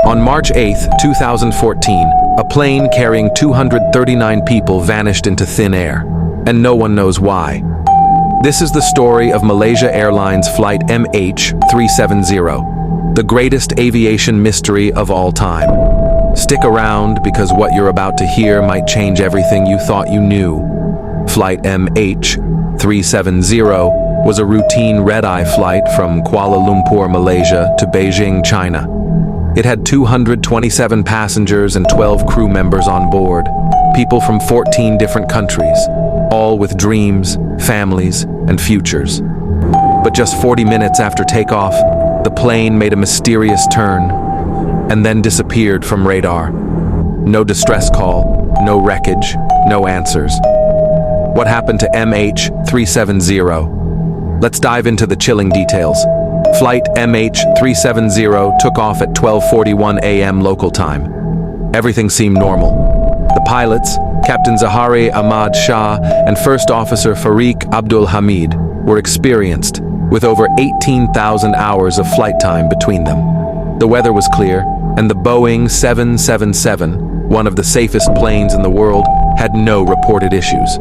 On March 8, 2014, a plane carrying 239 people vanished into thin air, and no one knows why. This is the story of Malaysia Airlines Flight MH370, the greatest aviation mystery of all time. Stick around because what you're about to hear might change everything you thought you knew. Flight MH370 was a routine red-eye flight from Kuala Lumpur, Malaysia to Beijing, China. It had 227 passengers and 12 crew members on board, people from 14 different countries, all with dreams, families, and futures. But just 40 minutes after takeoff, the plane made a mysterious turn and then disappeared from radar. No distress call, no wreckage, no answers. What happened to MH370? Let's dive into the chilling details. Flight MH370 took off at 12:41 a.m. local time. Everything seemed normal. The pilots, Captain Zahari Ahmad Shah and First Officer Fariq Abdul Hamid, were experienced, with over 18,000 hours of flight time between them. The weather was clear, and the Boeing 777, one of the safest planes in the world, had no reported issues.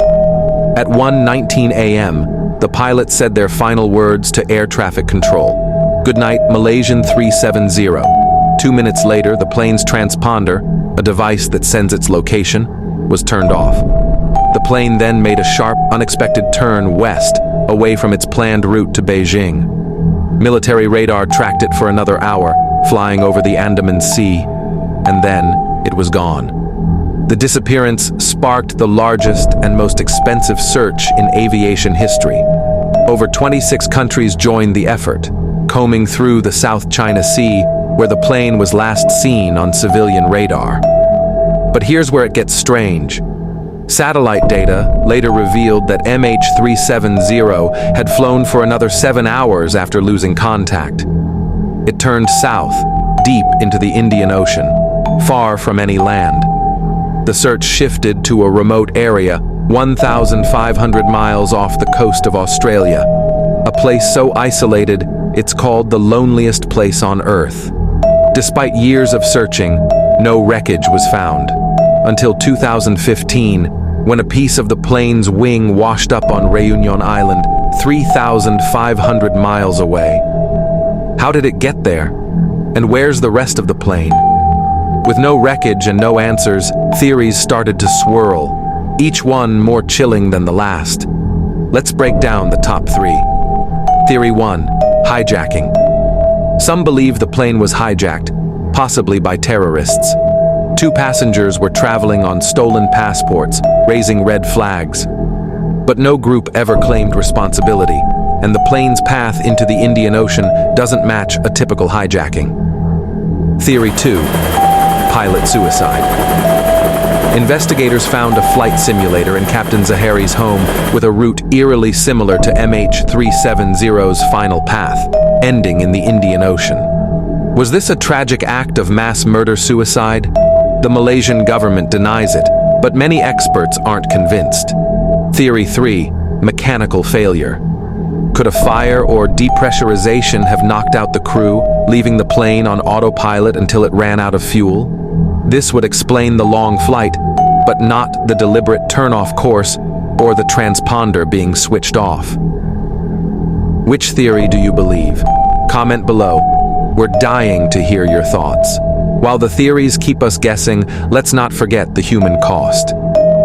At 1:19 a.m., the pilots said their final words to air traffic control. "Good night, Malaysian 370. 2 minutes later, the plane's transponder, a device that sends its location, was turned off. The plane then made a sharp, unexpected turn west, away from its planned route to Beijing. Military radar tracked it for another hour, flying over the Andaman Sea, and then it was gone. The disappearance sparked the largest and most expensive search in aviation history. Over 26 countries joined the effort, combing through the South China Sea, where the plane was last seen on civilian radar. But here's where it gets strange. Satellite data later revealed that MH370 had flown for another 7 hours after losing contact. It turned south, deep into the Indian Ocean, far from any land. The search shifted to a remote area, 1,500 miles off the coast of Australia, a place so isolated it's called the loneliest place on Earth. Despite years of searching, no wreckage was found, until 2015, when a piece of the plane's wing washed up on Réunion Island, 3,500 miles away. How did it get there? And where's the rest of the plane? With no wreckage and no answers, theories started to swirl, each one more chilling than the last. Let's break down the top 3. Theory 1. Hijacking. Some believe the plane was hijacked, possibly by terrorists. 2 passengers were traveling on stolen passports, raising red flags. But no group ever claimed responsibility, and the plane's path into the Indian Ocean doesn't match a typical hijacking. Theory 2. Pilot suicide. Investigators found a flight simulator in Captain Zahari's home with a route eerily similar to MH370's final path, ending in the Indian Ocean. Was this a tragic act of mass murder-suicide? The Malaysian government denies it, but many experts aren't convinced. Theory 3. Mechanical failure. Could a fire or depressurization have knocked out the crew, leaving the plane on autopilot until it ran out of fuel? This would explain the long flight, but not the deliberate turn-off course or the transponder being switched off. Which theory do you believe? Comment below. We're dying to hear your thoughts. While the theories keep us guessing, let's not forget the human cost.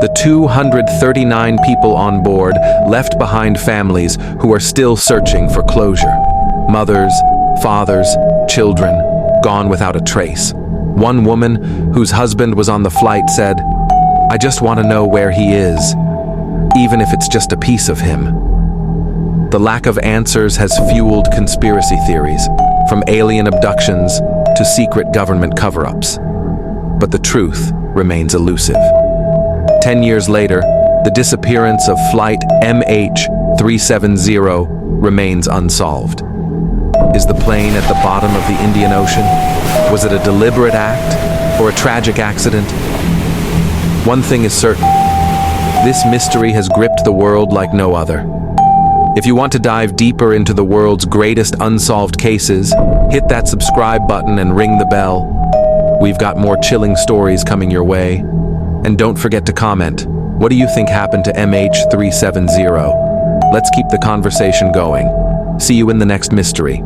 The 239 people on board left behind families who are still searching for closure. Mothers, fathers, children, gone without a trace. One woman, whose husband was on the flight, said, "I just want to know where he is, even if it's just a piece of him." The lack of answers has fueled conspiracy theories, from alien abductions to secret government cover-ups. But the truth remains elusive. 10 years later, the disappearance of Flight MH370 remains unsolved. Is the plane at the bottom of the Indian Ocean? Was it a deliberate act or a tragic accident? One thing is certain. This mystery has gripped the world like no other. If you want to dive deeper into the world's greatest unsolved cases, hit that subscribe button and ring the bell. We've got more chilling stories coming your way. And don't forget to comment. What do you think happened to MH370? Let's keep the conversation going. See you in the next mystery.